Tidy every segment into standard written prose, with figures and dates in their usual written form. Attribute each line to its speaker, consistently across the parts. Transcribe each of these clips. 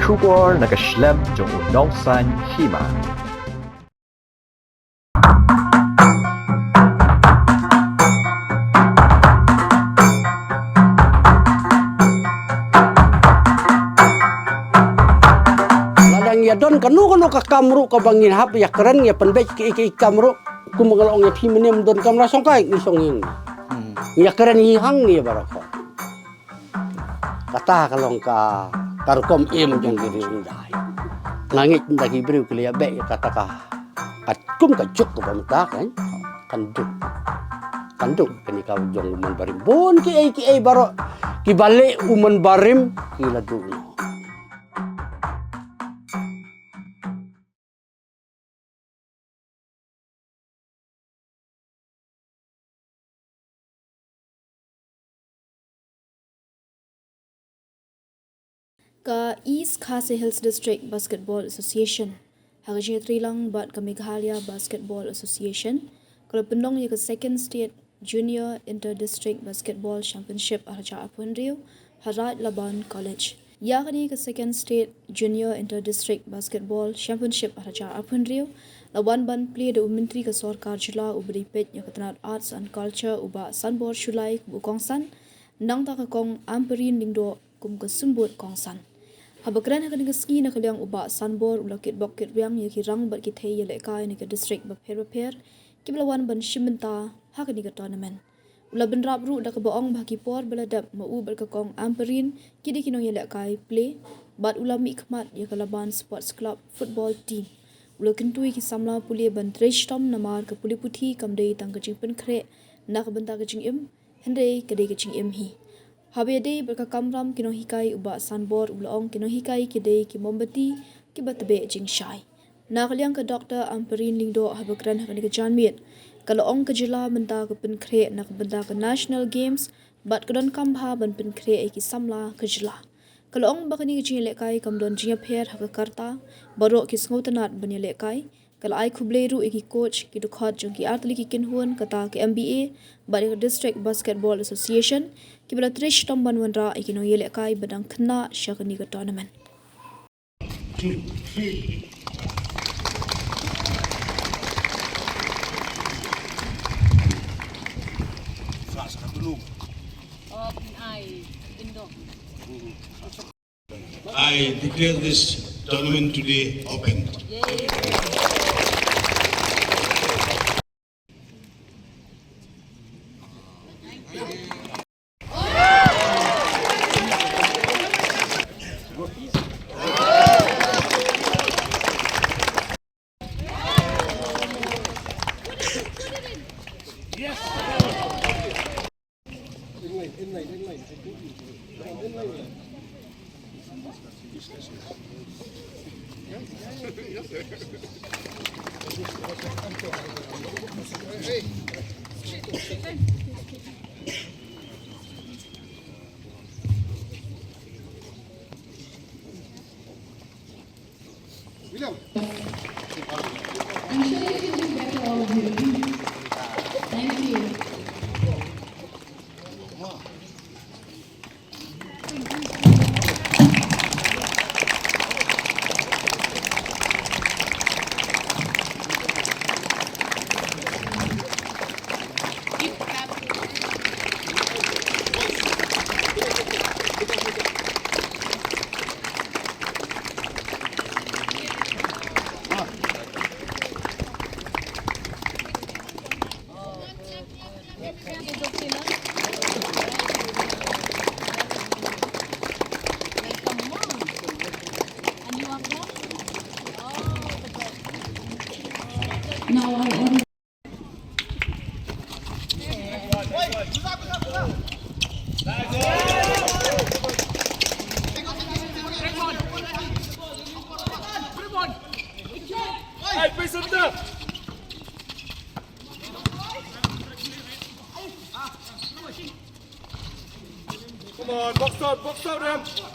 Speaker 1: Shugor nakaslem jong unongsan Hima.
Speaker 2: Ya don kanu ka kamru ka bangin hap ya keren ya penbek ki kamru ku mengalong ya pimenem don kamra songkai ni songin ya keren hi hang ni barako kata kalong ka karkom im jong giri undai langit ndagi beriu kli ya be kata ka kum ka juk ka pamta kan kanduk kani ka jong uman barim bon ki ai baro ki balik uman barim ki ladu
Speaker 3: Ka East Khasi Hills District Basketball Association Hagajia Trilang bat ka Meghalaya Basketball Association kalau pendong ya ke Second State Junior Inter-District Basketball Championship Araja Apunriu Harat Laban College ya kani ke Second State Junior Inter-District Basketball Championship Araja Apunriu Laban ban play de Menteri ke Sarkar Jila uberi pet ya ketenat Arts and Culture uba Sanbor Shulai bukongsan nang ta ka kong amperin lingdo kum ke sumbut kongsan Habakran hakan ke ski nak liang uba Sanbor ulakit bokit riang ya ki rang bat ki thei ya lekai ni ke district baper ki belawan ban shimenta hakan ni ke tournament ula ben rap ru dak boong ba ki por beladap mau ber ke kong amperin ki di kinong ya lekai play bat ula mi khmat ya ke Laban Sports Club football team ula kentui ki samla puli ban tresh tom namar ke puli puthi kamdei tang ke jingpen kre nak benta ke jing im hendei ke de ke jing im hi Habede berka kamram kino hikai uba Sanbor ulong kino hikai kidei ki mombati ki batbe jing shai. Nakaliang ke Dr. Amperin Lingdo habakran hakani ke janmit. Kalau ong ke jila benda ke penkre nak benda ke National Games bat kedon kambha ban penkre ki samla ke jila. Kalau ong bakani ke jing lekai kamdon jing pher hakakarta barok ki sngotanat ban lekai. Kalau ai kubleru iki coach ki dukhot jong ki artli ki kinhuan kata ke MBA bari ke District Basketball Association ki bala trish tomban wanra iki no yele kai badang khna shakani ke tournament
Speaker 4: I declare this tournament today open.
Speaker 5: I'm sure you can do better, all of you. Thank you. Now I order.
Speaker 6: Come on, box out them.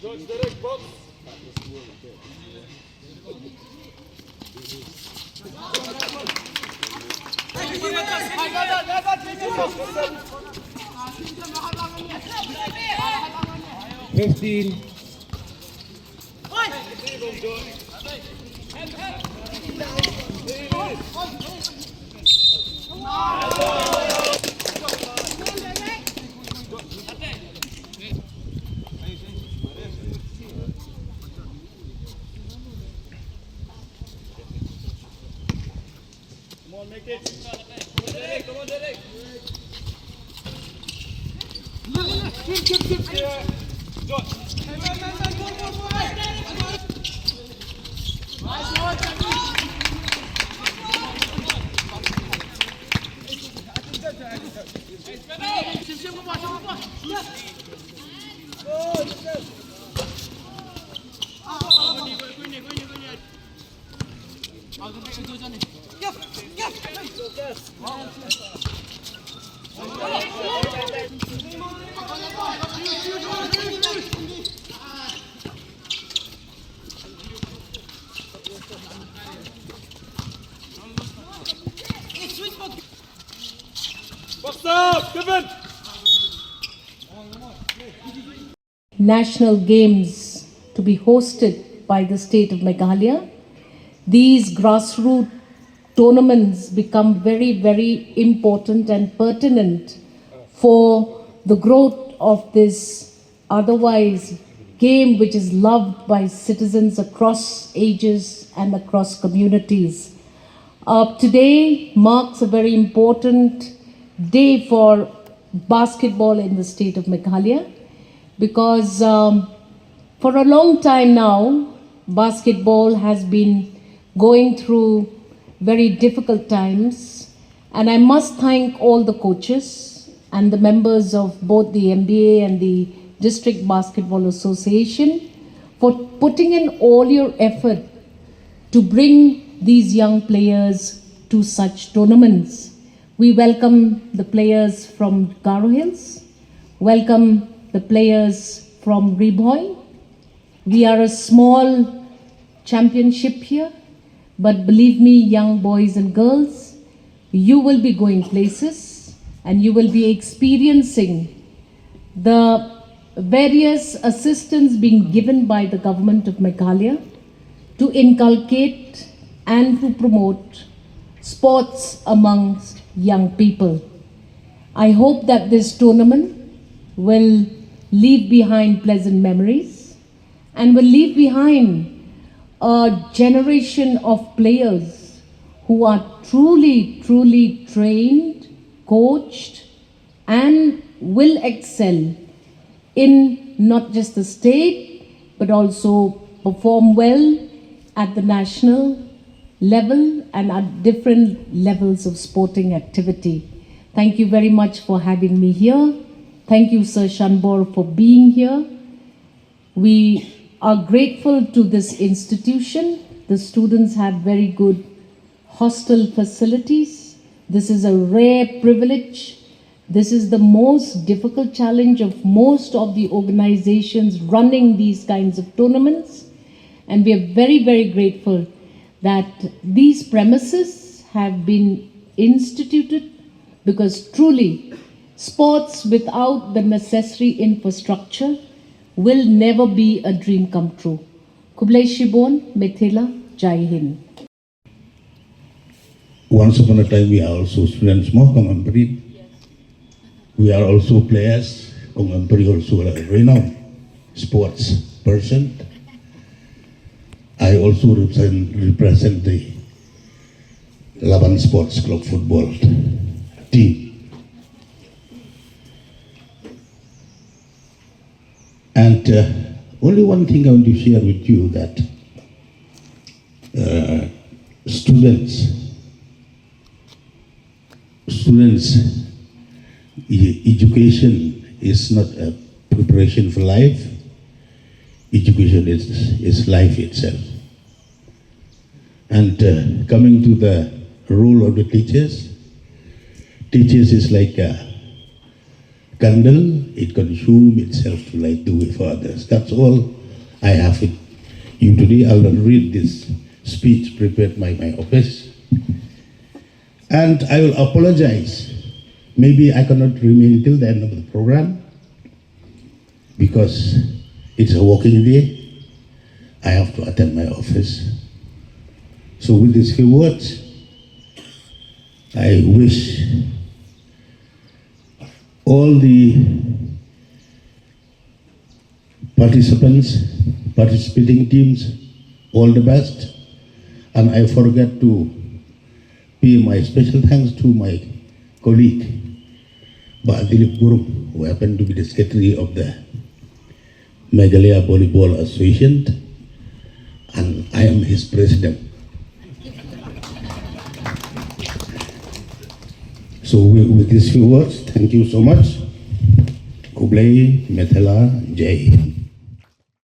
Speaker 6: George Derek, box. Come on, make it. Come on, Derek. Yeah. George. Box up, Kevin.
Speaker 5: National Games to be hosted by the state of Meghalaya. These grassroots tournaments become very, very important and pertinent for the growth of this otherwise game which is loved by citizens across ages and across communities. Today marks a very important day for basketball in the state of Meghalaya because for a long time now, basketball has been going through very difficult times, and I must thank all the coaches and the members of both the MBA and the District Basketball Association for putting in all your effort to bring these young players to such tournaments. We welcome the players from Garo Hills, welcome the players from Reboy. We are a small championship here, but believe me, young boys and girls, you will be going places and you will be experiencing the various assistance being given by the government of Meghalaya to inculcate and to promote sports amongst young people. I hope that this tournament will leave behind pleasant memories and will leave behind a generation of players who are truly, truly trained, coached, and will excel in not just the state, but also perform well at the national level and at different levels of sporting activity. Thank you very much for having me here. Thank you, Sir Shanbor, for being here. We are grateful to this institution. The students have very good hostel facilities. This is a rare privilege. This is the most difficult challenge of most of the organizations running these kinds of tournaments. And we are very, very grateful that these premises have been instituted because truly sports without the necessary infrastructure will never be a dream come true. Kublai Shibon, Methila, Jai Hind.
Speaker 7: Once upon a time, we are also students, we are also players, also a renowned sports person. I also represent the Laban Sports Club football team. And only one thing I want to share with you that students, education is not a preparation for life. Education is life itself. And coming to the role of the teachers. Teachers is like a candle, it consumes itself to light the way for others. That's all I have with you today. I will read this speech prepared by my office. And I will apologize. Maybe I cannot remain till the end of the program because it's a working day. I have to attend my office. So with these few words, I wish all the participating teams, all the best. And I forget to pay my special thanks to my colleague, Dilip Guru, who happened to be the secretary of the Meghalaya Volleyball Association, and I am his president. So with these few words, thank you so much. Kublai, Methala, Jai.